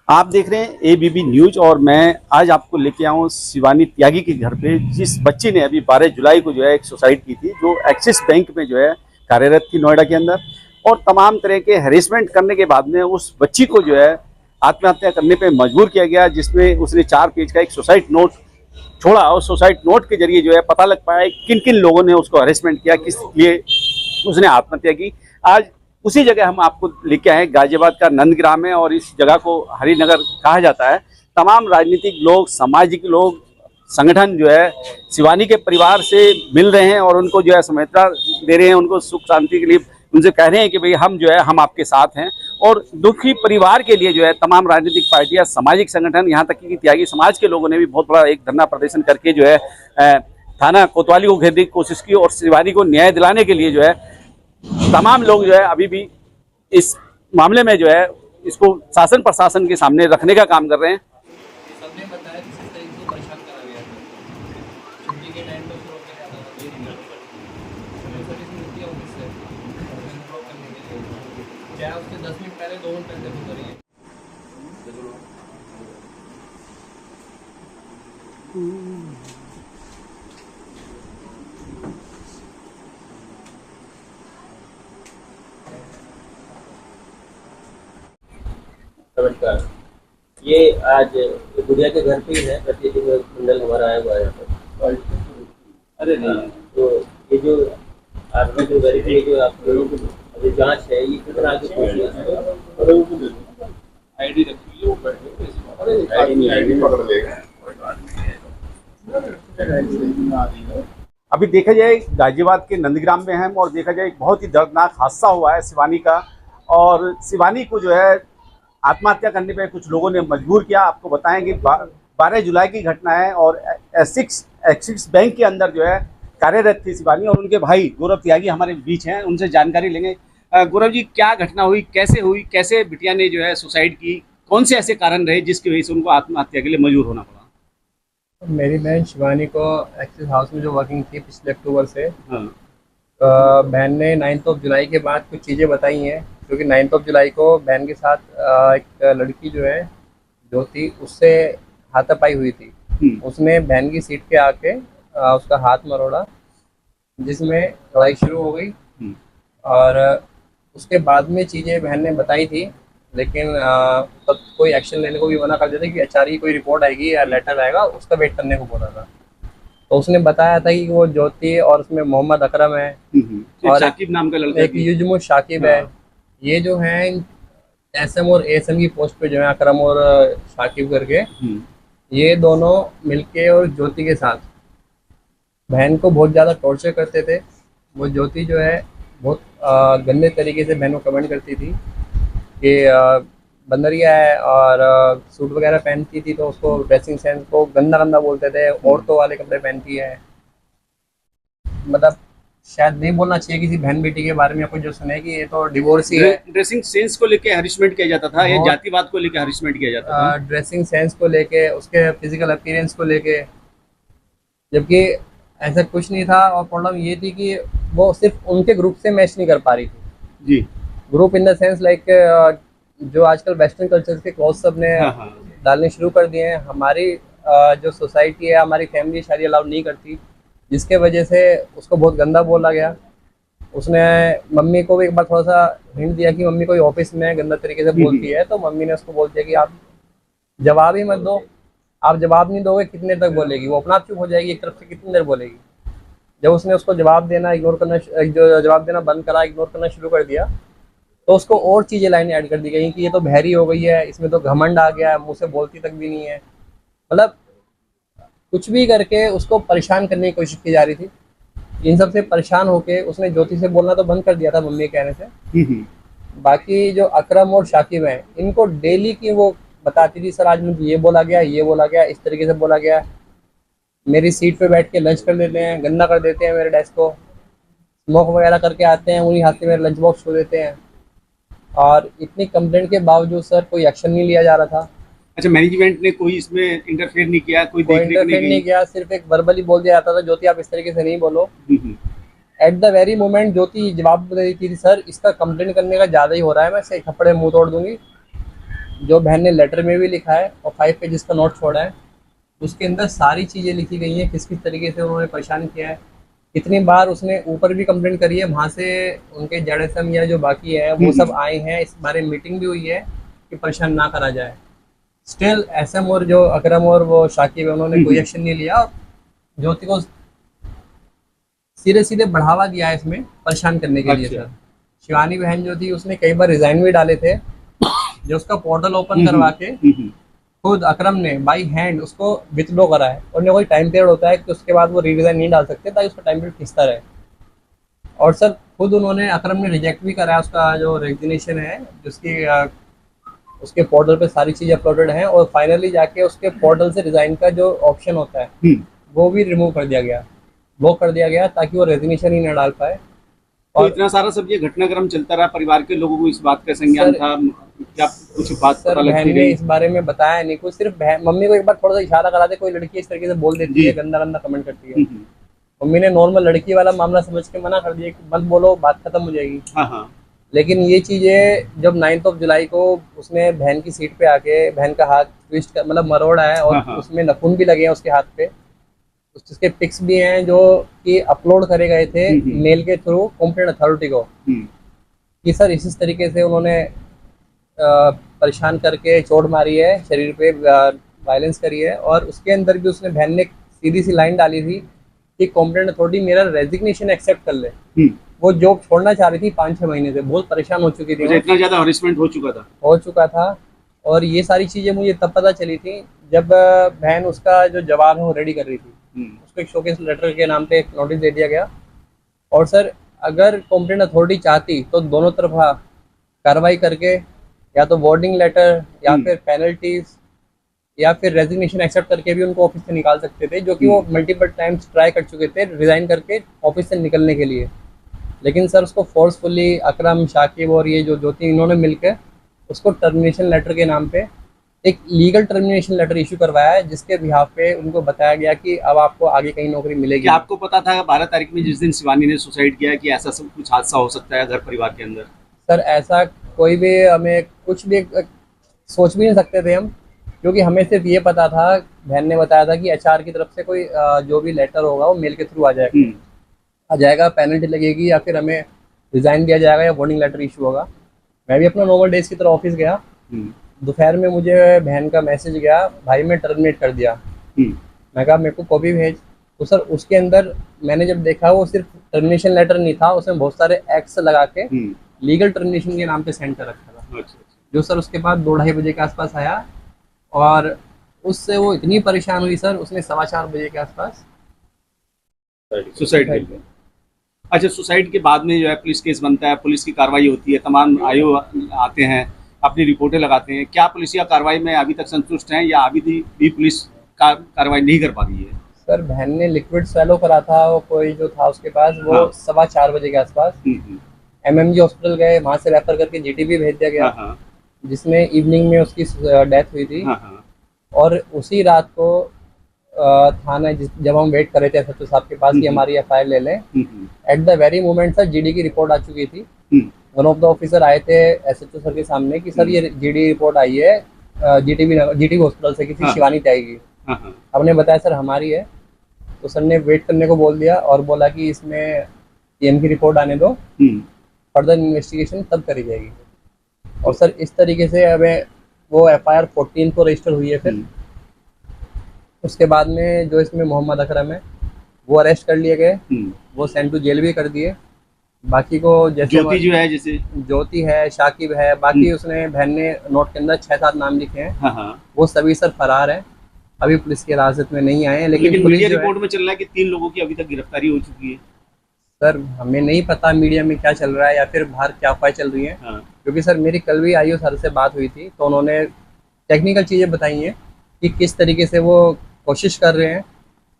आप देख रहे हैं एबीपी न्यूज और मैं आज आपको लेके आया हूँ शिवानी त्यागी के घर पे, जिस बच्ची ने अभी 12 जुलाई को जो है एक सुसाइड की थी, जो एक्सिस बैंक में जो है कार्यरत थी नोएडा के अंदर। और तमाम तरह के हेरेसमेंट करने के बाद में उस बच्ची को जो है आत्महत्या करने पे मजबूर किया गया, जिसमें उसने 4 पेज का एक सुसाइड नोट छोड़ा और सुसाइड नोट के जरिए जो है पता लग पाया किन किन लोगों ने उसको हेरेसमेंट किया, किस लिए उसने आत्महत्या की। आज उसी जगह हम आपको लेके आए, गाजियाबाद का नंदग्राम है और इस जगह को हरिनगर कहा जाता है। तमाम राजनीतिक लोग, सामाजिक लोग, संगठन जो है शिवानी के परिवार से मिल रहे हैं और उनको जो है समझौता दे रहे हैं, उनको सुख शांति के लिए उनसे कह रहे हैं कि भाई हम जो है हम आपके साथ हैं। और दुखी परिवार के लिए जो है तमाम राजनीतिक पार्टियां, सामाजिक संगठन, यहाँ तक कि त्यागी समाज के लोगों ने भी बहुत बड़ा एक धरना प्रदर्शन करके जो है थाना कोतवाली को घेरने की कोशिश की और शिवानी को न्याय दिलाने के लिए जो है तमाम लोग जो है अभी भी इस मामले में जो है इसको शासन प्रशासन के सामने रखने का काम कर रहे हैं। सबने बताया कि किस तरीके से परेशान करा गया था। छुट्टी के टाइम पे उसको रोक के जाता था, ये नहीं करना। सर्विस मिलती है ऑफिस से ब्लॉक करने के लिए, क्या उसके 10 मिनट पहले 2 मिनट पहले गुजर रही है। नमस्कार। ये आज गुड़िया के घर पे ही है, प्रतिनिधि मंडल हमारा आया हुआ है यहाँ पर। अरे नहीं, तो ये जो आपकी जो वेरीफाई जो आप लोगों की अभी जांच है, ये कितना आगे पहुंची है? आईडी रखी है, वो बैठे आईडी पकड़ लेगा। अभी देखा जाए गाजियाबाद के नंदग्राम में हम और देखा जाए एक बहुत ही दर्दनाक हादसा हुआ है शिवानी का, और शिवानी को जो है आत्महत्या करने पे कुछ लोगों ने मजबूर किया। आपको बताएं कि 12 जुलाई की घटना है और एक्सिस बैंक के अंदर जो है कार्यरत थी शिवानी और उनके भाई गौरव त्यागी हमारे बीच हैं, उनसे जानकारी लेंगे। गौरव जी, क्या घटना हुई, कैसे बिटिया ने जो है सुसाइड की, कौन से ऐसे कारण रहे जिसकी वजह से उनको आत्महत्या के लिए मजबूर होना पड़ा? मेरी बहन शिवानी को एक्सिस हाउस में जो वर्किंग थी पिछले अक्टूबर से, हाँ। बहन ने 9 जुलाई के बाद कुछ चीज़ें बताई हैं, क्योंकि 9 जुलाई को बहन के साथ एक लड़की जो है जो थी उससे हाथापाई हुई थी। उसने बहन की सीट पे आके उसका हाथ मरोड़ा, जिसमें लड़ाई शुरू हो गई। और उसके बाद में चीज़ें बहन ने बताई थी, लेकिन तब कोई एक्शन लेने को भी मना कर देते कि एचआर की कोई रिपोर्ट आएगी या लेटर आएगा, उसका वेट करने को बोला था। तो उसने बताया था कि वो ज्योति और उसमें मोहम्मद अकरम है और शाकिब नाम का लड़का, एक युजमो शाकिब है। ये जो हैं एसएम और एएसएम की पोस्ट पे जो है अकरम और शाकिब करके, ये दोनों मिलके और ज्योति के साथ बहन को बहुत ज़्यादा टॉर्चर करते थे। वो ज्योति जो है बहुत गंदे तरीके से बहन को कमेंट करती थी कि बंदरिया है, और सूट वगैरह पहनती थी तो उसको ड्रेसिंग सेंस को गंदा गंदा बोलते थे, औरतों वाले कपड़े पहनती है। मतलब शायद नहीं बोलना चाहिए किसी बहन बेटी के बारे में, आपको जो सुने कि ये तो डिवोर्स ही है। ड्रेसिंग सेंस को लेके हरिशमेंट किया जाता था या जातिवाद को लेके हरिशमेंट किया जाता था? ड्रेसिंग सेंस को लेके, उसके फिजिकल अपीयरेंस को लेके, जबकि ऐसा कुछ नहीं था। और प्रॉब्लम ये थी कि वो सिर्फ उनके ग्रुप से मैच नहीं कर पा रही थी जी। Group in the sense like जो आजकल वेस्टर्न कल्चर के क्लॉथ सब ने डालने शुरू कर दिए हैं। हमारी जो सोसाइटी है, हमारी फैमिली शादी अलाउड नहीं करती, जिसके वजह से उसको बहुत गंदा बोला गया। उसने मम्मी को भी एक बार थोड़ा सा हिंट दिया कि मम्मी कोई ऑफिस में गंदा तरीके से बोलती है, तो मम्मी ने उसको बोल दिया कि आप जवाब ही मत दो, आप जवाब नहीं दोगे कितने तक बोलेगी, वो अपना आप चुप हो जाएगी, एक तरफ से कितनी देर बोलेगी। जब उसने उसको जवाब देना जवाब देना बंद करा, इग्नोर करना शुरू कर दिया, तो उसको और चीज़ें लाइनें ऐड कर दी गई कि ये तो बहरी हो गई है, इसमें तो घमंड आ गया है, मुँह से बोलती तक भी नहीं है। मतलब कुछ भी करके उसको परेशान करने की कोशिश की जा रही थी। इन सब से परेशान होके उसने ज्योति से बोलना तो बंद कर दिया था मम्मी के कहने से। बाकी जो अकरम और शाकिब हैं, इनको डेली की वो बताती थी, सर आज मुझे ये बोला गया, ये बोला गया, इस तरीके से बोला गया, मेरी सीट पे बैठ के लंच कर देते हैं, गंदा कर देते हैं मेरे डेस्क को, स्मोक वगैरह करके आते हैं, उन्हीं हाथ से मेरे लंच बॉक्स छू देते हैं। और इतनी कंप्लेंट के बावजूद सर कोई एक्शन नहीं लिया जा रहा था। अच्छा, मैनेजमेंट ने कोई इसमें इंटरफेयर नहीं किया, कोई इंटरफेयर नहीं किया, सिर्फ एक वर्बली बोल दिया जाता था ज्योति आप इस तरीके से नहीं बोलो। एट द वेरी मोमेंट ज्योति जवाब दे देती थी, सर इसका कंप्लेंट करने का ज़्यादा ही हो रहा है, मैं इसे थप्पड़े मुंह तोड़ दूंगी। जो बहन ने लेटर में भी लिखा है और 5 पेजेस का नोट छोड़ा है, उसके अंदर सारी चीज़ें लिखी गई हैं, किस किस तरीके से उन्होंने परेशान किया है, कितनी बार उसने ऊपर भी कंप्लेंट करी है, वहाँ से उनके जेडएसएम या जो बाकी है वो सब आए हैं, इस बारे में मीटिंग भी हुई है कि परेशान ना करा जाए। स्टिल एसएम और जो अकरम और वो शाकिब है उन्होंने कोई एक्शन नहीं लिया और ज्योति को सीधे सीधे बढ़ावा दिया है इसमें परेशान करने के लिए। अच्छा। सर शिवानी बहन जो थी उसने कई बार रिजाइन भी डाले थे, जो उसका पोर्टल ओपन करवा के खुद अकरम ने बाई हैंड उसको विथड्रॉ करा है, और कोई टाइम पीरियड होता है कि उसके बाद वो रीडिजाइन नहीं डाल सकते ताकि उसका टाइम पीरियड खिंचता रहे। और सर खुद उन्होंने अकरम ने रिजेक्ट भी करा है उसका जो रेजिग्नेशन है, जिसकी उसके पोर्टल पे सारी चीज़ें अपलोडेड हैं, और फाइनली जाके उसके पोर्टल से रिजाइन का जो ऑप्शन होता है वो भी रिमूव कर दिया गया, ब्लॉक कर दिया गया, ताकि वो रेजिग्नेशन ही ना डाल पाए। तो इतना सारा सब ये घटनाक्रम चलता रहा, परिवार के लोगों को इस बात का संज्ञान था, क्या कुछ बात सर पता बहन लगती ने रही? इस बारे में बताया नहीं कुछ, सिर्फ मम्मी को एक बार थोड़ा सा इशारा करा दे, कोई लड़की इस तरीके से बोल देती है, गंदा गंदा कमेंट करती है, मम्मी ने नॉर्मल लड़की वाला मामला समझ के मना कर दिया कि मत बोलो, बात खत्म हो जाएगी। हाँ। लेकिन ये चीज़ें जब 9 जुलाई को उसने बहन की सीट पे आके बहन का हाथ ट्विस्ट मतलब मरोड़ा है, और उसमें नखून भी लगे हैं उसके हाथ पे, उसके पिक्स भी हैं जो कि अपलोड करे गए थे मेल के थ्रू कंप्लेंट अथॉरिटी को, कि सर इस तरीके से उन्होंने परेशान करके चोट मारी है, शरीर पे वायलेंस करी है, और उसके अंदर भी उसने बहन ने सीधी सी लाइन डाली थी कि कंप्लेंट अथॉरिटी मेरा रेजिग्नेशन एक्सेप्ट कर ले। वो जॉब छोड़ना चाह रही थी 5-6 महीने से, बहुत परेशान हो चुकी थी, इतना ज्यादा हरेसमेंट हो चुका था। और ये सारी चीज़ें मुझे तब पता चली थी जब बहन उसका जो जवाब है वो रेडी कर रही थी, उसको एक शोकेस लेटर के नाम पे एक नोटिस दे दिया गया। और सर अगर कंप्लेंट अथॉरिटी चाहती तो दोनों तरफा कार्रवाई करके या तो वार्निंग लेटर या फिर पेनल्टीज या फिर रेजिग्नेशन एक्सेप्ट करके भी उनको ऑफिस से निकाल सकते थे, जो कि वो मल्टीपल टाइम्स ट्राई कर चुके थे रिजाइन करके ऑफिस से निकलने के लिए। लेकिन सर उसको फोर्सफुली अकरम, शाकिब और ये जो ज्योति इन्होंने मिलकर उसको टर्मिनेशन लेटर के नाम पे एक लीगल टर्मिनेशन लेटर इशू करवाया है, जिसके बिहाफ पे उनको बताया गया कि अब आपको आगे कहीं नौकरी मिलेगी। क्या आपको पता था 12 तारीख में जिस दिन शिवानी ने सुसाइड किया कि ऐसा सब कुछ हादसा हो सकता है घर परिवार के अंदर? सर ऐसा कोई भी हमें कुछ भी सोच भी नहीं सकते थे हम, क्योंकि हमें सिर्फ ये पता था, बहन ने बताया था कि एचआर की तरफ से कोई जो भी लेटर होगा वो मेल के थ्रू आ जाएगा, पेनल्टी लगेगी या फिर हमें रिजाइन दिया जाएगा या वार्निंग लेटर इशू होगा। मैं भी अपना नॉर्मल डेज की तरह ऑफिस गया, दोपहर में मुझे बहन का मैसेज गया, भाई मैं टर्मिनेट कर दिया। मैं कहा मेरे को कॉपी भेज, तो सर उसके अंदर मैंने जब देखा वो सिर्फ टर्मिनेशन लेटर नहीं था, उसमें बहुत सारे एक्ट्स लगा के लीगल टर्मिनेशन के नाम पे सेंड कर रखा था। जो सर उसके बाद 2-2:30 बजे के आसपास आया, और उससे वो इतनी परेशान हुई सर, उसने 4:15 बजे के आसपास सुसाइड कर लिया। अच्छा, सुसाइड के बाद में जो है पुलिस केस बनता है, पुलिस की कार्रवाई होती है, तमाम आयोग आते हैं, अपनी रिपोर्टें लगाते हैं। क्या पुलिस या कार्रवाई में अभी तक संतुष्ट हैं या अभी भी पुलिस कार्रवाई नहीं कर पा रही है? सर बहन ने लिक्विड स्वेलो करा था, वो कोई जो था उसके पास, वो 4:15 बजे के आसपास MMG हॉस्पिटल गए, वहाँ से रेफर करके GTB भेज दिया गया, जिसमें इवनिंग में उसकी डेथ हुई थी। और उसी रात को थाना जब हम वेट कर रहे थे SHO साहब के पास कि हमारी FIR ले लें, at the very moment sir GD की रिपोर्ट आ चुकी थी। वन ऑफ द ऑफिसर आए थे SHO सर के सामने कि सर ये GD रिपोर्ट आई है GTB हॉस्पिटल से किसी शिवानी त्यागी की। हमने बताया सर हमारी है, तो सर ने वेट करने को बोल दिया और बोला कि इसमें PM की रिपोर्ट आने दो, फर्दर इन्वेस्टिगेशन तब करी जाएगी। और सर इस तरीके से हमें वो FIR 14 को रजिस्टर हुई है। फिर उसके बाद में जो इसमें मोहम्मद अकरम है वो अरेस्ट कर लिए गए, वो सेंड टू जेल भी कर दिए। बाकी को जैसे ज्योति जो है, जैसे ज्योति है, शाकिब है, बाकी उसने बहन ने नोट के अंदर 6-7 नाम लिखे हैं, वो सभी सर फरार है, अभी पुलिस की हिरासत में नहीं आए हैं। लेकिन मीडिया रिपोर्ट में चल रहा है कि 3 लोगों की अभी तक गिरफ्तारी हो चुकी है। सर हमें नहीं पता मीडिया में क्या चल रहा है या फिर बाहर क्या अफवाहें चल रही हैं, क्योंकि सर मेरी कल भी IO सर से बात हुई थी, तो उन्होंने टेक्निकल चीज़ें बताई हैं कि किस तरीके से वो कोशिश कर रहे हैं,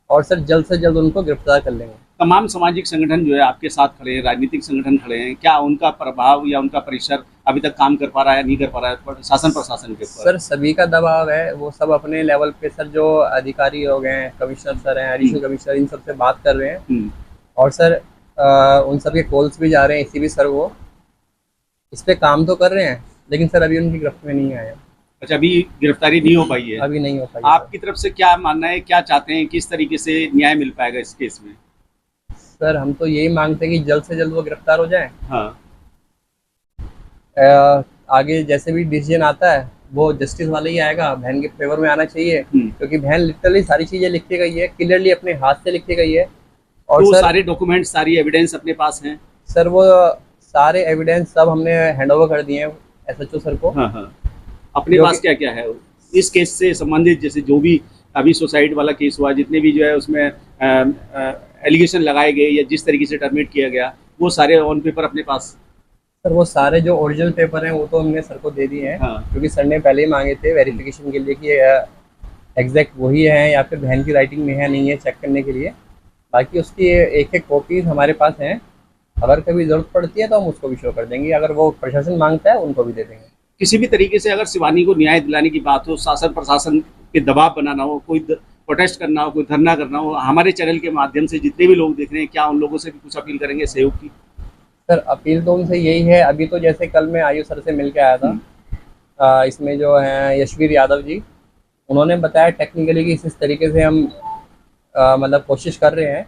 और सर जल्द से जल्द उनको गिरफ्तार कर लेंगे। तमाम सामाजिक संगठन जो है आपके साथ खड़े हैं, राजनीतिक संगठन खड़े हैं, क्या उनका प्रभाव या उनका परिसर अभी तक काम कर पा रहा है, नहीं कर पा रहा है शासन प्रशासन के ऊपर? सर सभी का दबाव है, वो सब अपने लेवल पे सर जो अधिकारी हो गए हैं, कमिश्नर सर हैं, एडिशनल कमिश्नर, इन सब से बात कर रहे हैं, और सर उन सब के कॉल्स भी जा रहे हैं, इसी भी सर वो इस पे काम तो कर रहे हैं, लेकिन सर अभी उनकी गिरफ्त में नहीं आए। अच्छा, अभी गिरफ्तारी नहीं हो पाई है। अभी नहीं हो पाई। आपकी तरफ से क्या मानना है, क्या चाहते हैं, किस तरीके से न्याय मिल पाएगा इस केस में? सर हम तो यही मांगते हैं कि जल्द से जल्द वो गिरफ्तार हो जाए। हाँ। आगे जैसे भी डिसीजन आता है वो जस्टिस वाला ही आएगा, बहन के फेवर में आना चाहिए, क्योंकि बहन लिटरली सारी चीजें लिखी गई है, क्लियरली अपने हाथ से लिखी गई है। और तो सर सारे डॉक्यूमेंट्स, सारी एविडेंस अपने पास हैं? सर वो सारे एविडेंस सब हमने हैंड ओवर कर दिए हैं एसएचओ सर को। हाँ हाँ। अपने पास क्या क्या है इस केस से संबंधित? जैसे जो भी अभी सुसाइड वाला केस हुआ, जितने भी जो है उसमें एलिगेशन लगाए गए या जिस तरीके से टर्मिनेट किया गया, वो सारे ऑन पेपर अपने पास? सर वो सारे जो ओरिजिनल पेपर हैं वो तो हमने सर को दे दिए हैं। हाँ। क्योंकि सर ने पहले ही मांगे थे वेरिफिकेशन के लिए कि एग्जैक्ट वही है या फिर बहन की राइटिंग में है नहीं है, चेक करने के लिए। बाकी उसकी एक एक कॉपीज हमारे पास हैं, अगर कभी जरूरत पड़ती है तो हम उसको भी शो कर देंगे, अगर वो प्रशासन मांगता है उनको भी दे देंगे। किसी भी तरीके से अगर शिवानी को न्याय दिलाने की बात हो, शासन प्रशासन के दबाव बनाना हो, कोई प्रोटेस्ट करना हो, कोई धरना करना हो, हमारे चैनल के माध्यम से जितने भी लोग देख रहे हैं, क्या उन लोगों से भी कुछ अपील करेंगे सहयोग की? सर अपील तो उनसे यही है, अभी तो जैसे कल मैं आयु सर से मिल के आया था, इसमें जो है यशवीर यादव जी, उन्होंने बताया टेक्निकली कि इस तरीके से हम मतलब कोशिश कर रहे हैं,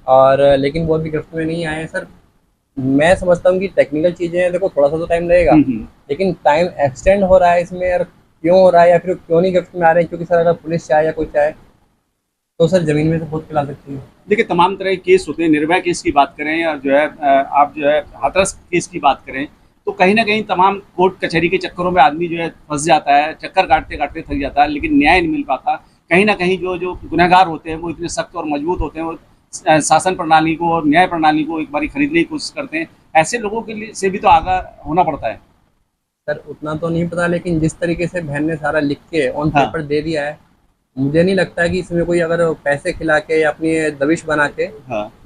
और लेकिन वो अभी गिरफ्त में नहीं आए हैं। सर मैं समझता हूँ कि टेक्निकल चीज़ें हैं, देखो थोड़ा सा तो टाइम लगेगा, लेकिन टाइम एक्सटेंड हो रहा है इसमें, और क्यों हो रहा है या फिर क्यों नहीं गिरफ्त में आ रहे हैं? क्योंकि सर अगर पुलिस चाहे या कोई चाहे तो सर जमीन में से खुद खिला सकती है। देखिए, तमाम तरह के केस होते हैं, निर्भया केस की बात करें या जो है आप जो है हाथरस केस की बात करें, तो कहीं ना कहीं तमाम कोर्ट कचहरी के चक्करों में आदमी जो है फंस जाता है, चक्कर काटते काटते थक जाता है, लेकिन न्याय नहीं मिल पाता। कहीं ना कहीं जो गुनहगार होते हैं वो इतने सख्त और मजबूत होते हैं, वो शासन प्रणाली को और न्याय प्रणाली को एक बार खरीदने की कोशिश करते हैं। ऐसे लोगों के लिए से भी तो आगा होना पड़ता है। सर उतना तो नहीं पता, लेकिन जिस तरीके से बहन ने सारा लिख के ऑन पेपर दे दिया है, मुझे नहीं लगता कि इसमें कोई अगर पैसे खिला के या अपनी दबिश बना के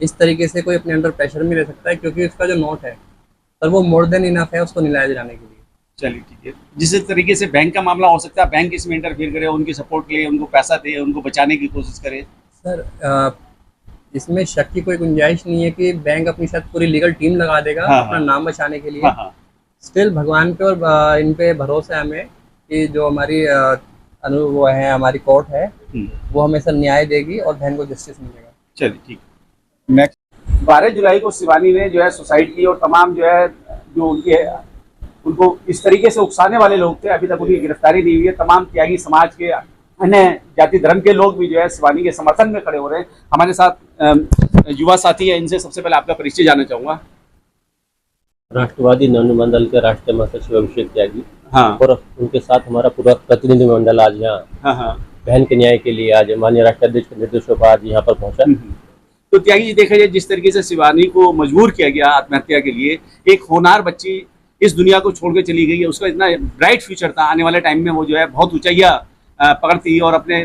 इस तरीके से कोई अपने अंडर प्रेशर में रह सकता है, क्योंकि उसका जो नोट है सर वो मोर देन इनफ है उसको न्याय दिलाने के लिए। चलिए ठीक है। जिस तरीके से बैंक का मामला हो सकता है, बैंक इसमें इंटरफेयर करे, उनकी सपोर्ट ले, उनको पैसा दे, उनको बचाने की कोशिश करे। सर इसमें शक की कोई गुंजाइश नहीं है कि बैंक अपनी शायद पूरी लीगल टीम लगा देगा अपना नाम बचाने के लिए। स्टिल भगवान पे और इन पे भरोसा है हमें कि जो हमारी वो है, हमारी कोर्ट है, वो हमें सर न्याय देगी और बहन को जस्टिस मिलेगा। चलिए ठीक। नेक्स्ट 12 जुलाई को शिवानी ने जो है सुसाइड की, और तमाम जो है जो उनको इस तरीके से उकसाने वाले लोग थे, अभी तक उनकी गिरफ्तारी नहीं हुई है। तमाम त्यागी समाज के, अन्य जाति धर्म के लोग भी जो है शिवानी के समर्थन में खड़े हो रहे हैं। हमारे साथ युवा साथी है, इनसे सबसे पहले आपका परिचय जानना चाहूंगा। राष्ट्रवादी नवनिर्माण दल के राष्ट्रीय महासचिव अभिषेक त्यागी। हाँ। और उनके साथ हमारा पूरा प्रतिनिधिमंडल आज यहाँ बहन के न्याय के लिए आज माननीय राष्ट्राध्यक्ष के निर्देशों पर आज यहाँ पर पहुंचा। तो त्यागी जी, देखा जाए जिस तरीके से शिवानी को मजबूर किया गया आत्महत्या के लिए, एक होनहार बच्ची इस दुनिया को छोड़ के चली गई है, उसका इतना ब्राइट फ्यूचर था, आने वाले टाइम में वो जो है बहुत ऊंचाइयां पकड़ती और अपने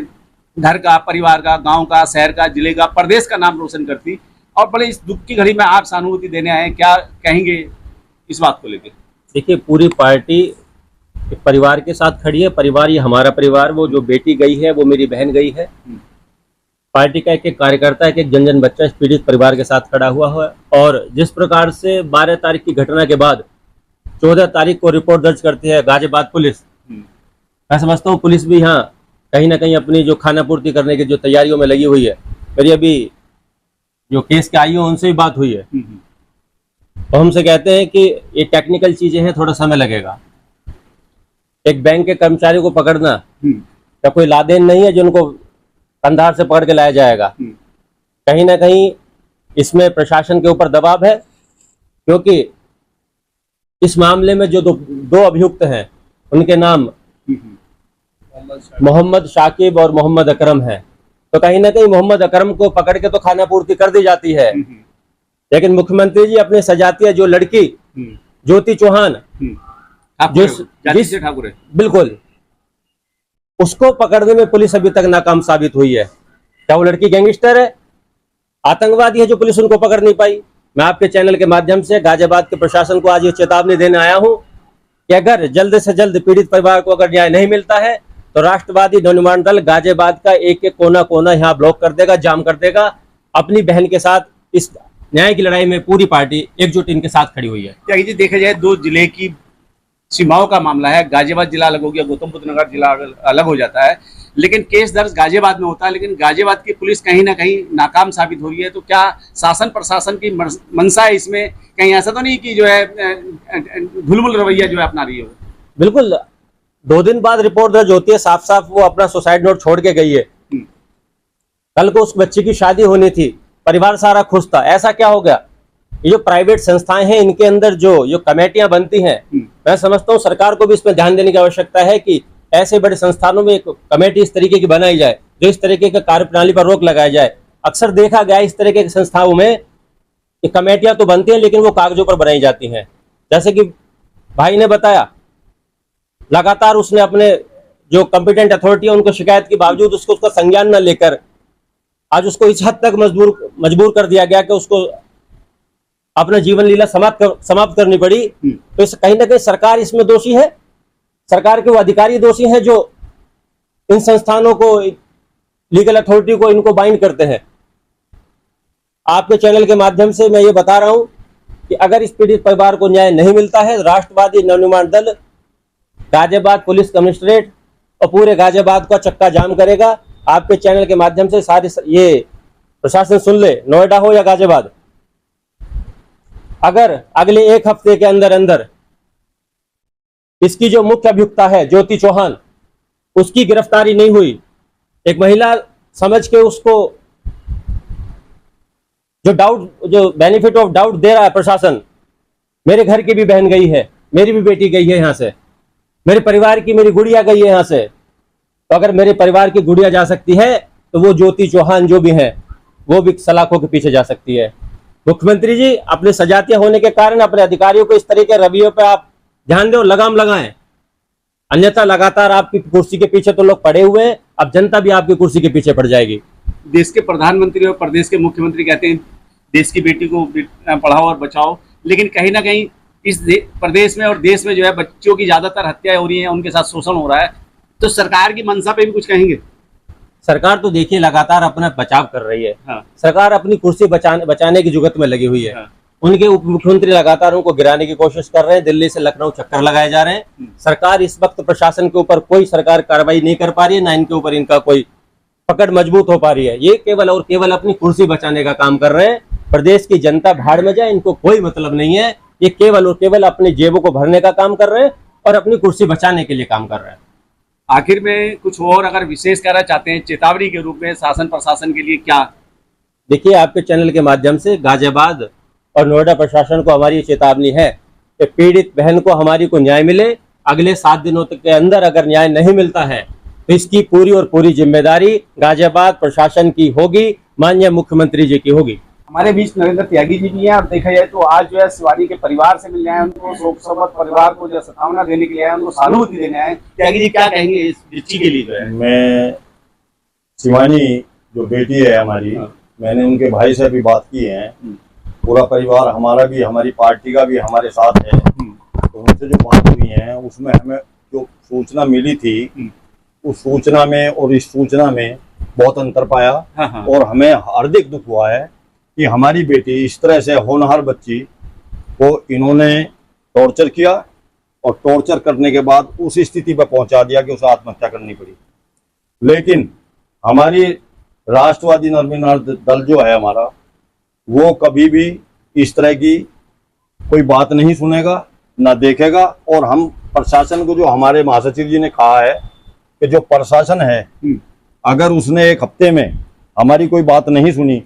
घर का, परिवार का, गांव का, शहर का, जिले का, प्रदेश का नाम रोशन करती। और बड़े इस दुख की घड़ी में आप सहानुभूति देने आए, क्या कहेंगे इस बात को लेकर? देखिए, पूरी पार्टी परिवार के साथ खड़ी है। परिवार ये हमारा परिवार, वो जो बेटी गई है वो मेरी बहन गई है। पार्टी का एक एक कार्यकर्ता, एक एक जन जन बच्चा इस पीड़ित परिवार के साथ खड़ा हुआ है। और जिस प्रकार से 12 तारीख की घटना के बाद 14 तारीख को रिपोर्ट दर्ज करती है गाजियाबाद पुलिस, मैं समझता हूँ पुलिस भी यहाँ कहीं ना कहीं अपनी जो खाना पूर्ति करने की जो तैयारियों में लगी हुई है। मेरी अभी जो केस के आई हो उनसे भी बात हुई है, तो हमसे कहते हैं कि ये टेक्निकल चीजें हैं, थोड़ा समय लगेगा। एक बैंक के कर्मचारी को पकड़ना या कोई लादेन नहीं है जिनको कंधार से पकड़ के लाया जाएगा। कहीं ना कहीं इसमें प्रशासन के ऊपर दबाव है, क्योंकि इस मामले में जो दो अभियुक्त हैं उनके नाम मोहम्मद शाकिब और मोहम्मद अकरम है। तो कहीं ना कहीं मोहम्मद अकरम को पकड़ के तो खाना पूर्ति कर दी जाती है, लेकिन मुख्यमंत्री जी अपने सजातीय जो लड़की ज्योति चौहान ठाकुर है, बिल्कुल, उसको पकड़ने में पुलिस अभी तक नाकाम साबित हुई है। क्या वो लड़की गैंगस्टर है, आतंकवादी है जो पुलिस उनको पकड़ नहीं पाई? मैं आपके चैनल के माध्यम से गाजियाबाद के प्रशासन को आज ये चेतावनी देने आया हूं कि अगर जल्द से जल्द पीड़ित परिवार को अगर न्याय नहीं मिलता है तो राष्ट्रवादी नवनिर्माण दल गाजियाबाद का एक एक कोना कोना यहाँ ब्लॉक कर देगा, जाम कर देगा। अपनी बहन के साथ इस न्याय की लड़ाई में पूरी पार्टी एकजुट इनके साथ खड़ी हुई है। क्या जी, देखा जाए 2 जिले की सीमाओं का मामला है। गाजियाबाद जिला अलग हो गया, गौतम बुद्ध नगर जिला अलग हो जाता है, लेकिन केस दर्ज गाजियाबाद में होता है। लेकिन गाजियाबाद की पुलिस कहीं ना कहीं नाकाम साबित हो रही है। तो क्या शासन प्रशासन की मंशा है इसमें? कहीं ऐसा तो नहीं कि जो है ढुलमुल रवैया जो है अपना रही है? बिल्कुल, 2 दिन बाद रिपोर्ट दर्ज होती है, साफ साफ वो अपना सुसाइड नोट छोड़ के गई है। कल को उस बच्ची की शादी होनी थी, परिवार सारा खुश था, ऐसा क्या हो गया? ये जो प्राइवेट संस्थाएं हैं, इनके अंदर जो कमेटियां बनती हैं, मैं समझता हूं सरकार को भी इसमें ध्यान देने की आवश्यकता है कि ऐसे बड़े संस्थानों में एक कमेटी इस तरीके की बनाई जाए जो इस तरीके के कार्यप्रणाली पर रोक लगाया जाए। अक्सर देखा गया इस तरीके की संस्थाओं में ये कमेटियां तो बनती हैं लेकिन वो कागजों पर बनाई जाती हैं। जैसे कि भाई ने बताया, लगातार उसने अपने जो कॉम्पिटेंट अथॉरिटी है उनको शिकायत के बावजूद उसका संज्ञान न लेकर आज उसको इस हद तक मजबूर कर दिया गया कि उसको अपना जीवन लीला समाप्त करनी पड़ी। तो इस कहीं ना कहीं सरकार इसमें दोषी है, सरकार के वो अधिकारी दोषी हैं जो इन संस्थानों को, लीगल अथॉरिटी को, इनको बाइंड करते हैं। आपके चैनल के माध्यम से मैं ये बता रहा हूं कि अगर इस पीड़ित परिवार को न्याय नहीं मिलता है, राष्ट्रवादी नवनिर्माण दल गाजियाबाद पुलिस कमिश्नरेट और पूरे गाजियाबाद का चक्का जाम करेगा। आपके चैनल के माध्यम से सारे ये प्रशासन सुन ले, नोएडा हो या गाजियाबाद, अगर अगले 1 हफ्ते के अंदर अंदर इसकी जो मुख्य अभियुक्ता है ज्योति चौहान, उसकी गिरफ्तारी नहीं हुई, एक महिला समझ के उसको जो बेनिफिट ऑफ डाउट दे रहा है प्रशासन, मेरे घर की भी बहन गई है, मेरी भी बेटी गई है यहाँ से, मेरे परिवार की मेरी गुड़िया गई है यहाँ से, तो अगर मेरे परिवार की गुड़िया जा सकती है तो वो ज्योति चौहान जो भी है वो भी सलाखों के पीछे जा सकती है। मुख्यमंत्री जी, अपने सजातीय होने के कारण अपने अधिकारियों को इस तरह के रवैयों पर आप ध्यान दें और लगाम लगाएं, अन्यथा लगातार आपकी कुर्सी के पीछे तो लोग पड़े हुए हैं, अब जनता भी आपकी कुर्सी के पीछे पड़ जाएगी। देश के प्रधानमंत्री और प्रदेश के मुख्यमंत्री कहते हैं देश की बेटी को पढ़ाओ और बचाओ, लेकिन कहीं ना कहीं इस प्रदेश में और देश में जो है बच्चों की ज्यादातर हत्याएं हो रही हैं, उनके साथ शोषण हो रहा है। तो सरकार की मंशा पे भी कुछ कहेंगे? सरकार तो देखिए लगातार अपना बचाव कर रही है। हाँ। सरकार अपनी कुर्सी बचाने की जुगत में लगी हुई है। हाँ। उनके उप मुख्यमंत्री लगातार उनको गिराने की कोशिश कर रहे हैं, दिल्ली से लखनऊ चक्कर लगाए जा रहे हैं। सरकार इस वक्त प्रशासन के ऊपर कोई सरकार कार्रवाई नहीं कर पा रही है, ना इनके ऊपर इनका कोई पकड़ मजबूत हो पा रही है। ये केवल और केवल अपनी कुर्सी बचाने का काम कर रहे हैं। प्रदेश की जनता भाड़ में जाए, इनको कोई मतलब नहीं है। ये केवल और केवल अपनी जेबों को भरने का काम कर रहे हैं और अपनी कुर्सी बचाने के लिए काम कर रहे हैं। आखिर में कुछ और अगर विशेष कहना चाहते हैं चेतावनी के रूप में शासन प्रशासन के लिए क्या? देखिए, आपके चैनल के माध्यम से गाजियाबाद और नोएडा प्रशासन को हमारी चेतावनी है कि पीड़ित बहन को हमारी को न्याय मिले। अगले 7 दिनों तक के अंदर अगर न्याय नहीं मिलता है तो इसकी पूरी और पूरी जिम्मेदारी गाजियाबाद प्रशासन की होगी, माननीय मुख्यमंत्री जी की होगी। हमारे बीच नरेंद्र त्यागी जी भी हैं। अब देखा जाए तो आज जो है शिवानी के परिवार से मिलने आए, उनको शोक संबद्ध परिवार को जो सद्भावना देने के लिए आए, उनको सहानुभूति देने आए। त्यागी जी क्या कहेंगे इस बच्ची के लिए? जो है मैं शिवानी जो बेटी है हमारी, मैंने उनके भाई से भी बात की है, पूरा परिवार हमारा भी, हमारी पार्टी का भी हमारे साथ है। तो उनसे जो बात हुई है उसमें हमें जो सूचना मिली थी उस सूचना में और इस सूचना में बहुत अंतर पाया। और हमें हार्दिक दुख हुआ है कि हमारी बेटी इस तरह से होनहार बच्ची को इन्होंने टॉर्चर किया और टॉर्चर करने के बाद उस स्थिति पर पहुंचा दिया कि उसे आत्महत्या करनी पड़ी। लेकिन हमारी राष्ट्रवादी नवनिर्माण दल जो है हमारा, वो कभी भी इस तरह की कोई बात नहीं सुनेगा ना देखेगा। और हम प्रशासन को, जो हमारे महासचिव जी ने कहा है कि जो प्रशासन है, अगर उसने 1 हफ्ते में हमारी कोई बात नहीं सुनी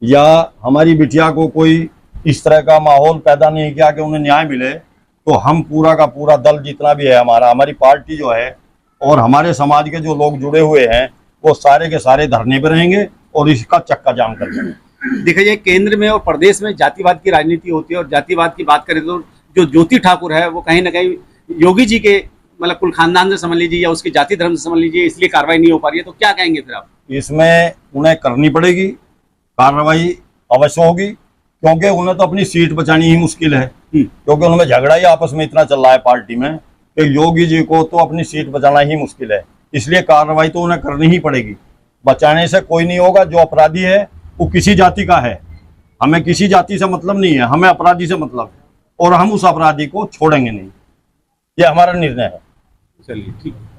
या हमारी बिटिया को कोई इस तरह का माहौल पैदा नहीं किया कि उन्हें न्याय मिले, तो हम पूरा का पूरा दल जितना भी है हमारा, हमारी पार्टी जो है और हमारे समाज के जो लोग जुड़े हुए हैं, वो सारे के सारे धरने पर रहेंगे और इसका चक्का जाम कर देंगे। देखा जाए केंद्र में और प्रदेश में जातिवाद की राजनीति होती है, और जातिवाद की बात करें तो जो ज्योति ठाकुर है वो कहीं ना कहीं योगी जी के मतलब कुल खानदान से समझ लीजिए या उसके जाति धर्म से समझ लीजिए, इसलिए कार्रवाई नहीं हो पा रही है। तो क्या कहेंगे फिर आप? इसमें उन्हें करनी पड़ेगी, कार्रवाई अवश्य होगी, क्योंकि उन्हें तो अपनी सीट बचानी ही मुश्किल है। क्योंकि उनमें झगड़ा ही आपस में इतना चल रहा है पार्टी में कि योगी जी को तो अपनी सीट बचाना ही मुश्किल है। इसलिए कार्रवाई तो उन्हें करनी ही पड़ेगी। बचाने से कोई नहीं होगा। जो अपराधी है वो किसी जाति का है, हमें किसी जाति से मतलब नहीं है, हमें अपराधी से मतलब है, और हम उस अपराधी को छोड़ेंगे नहीं। ये हमारा निर्णय है। चलिए ठीक है।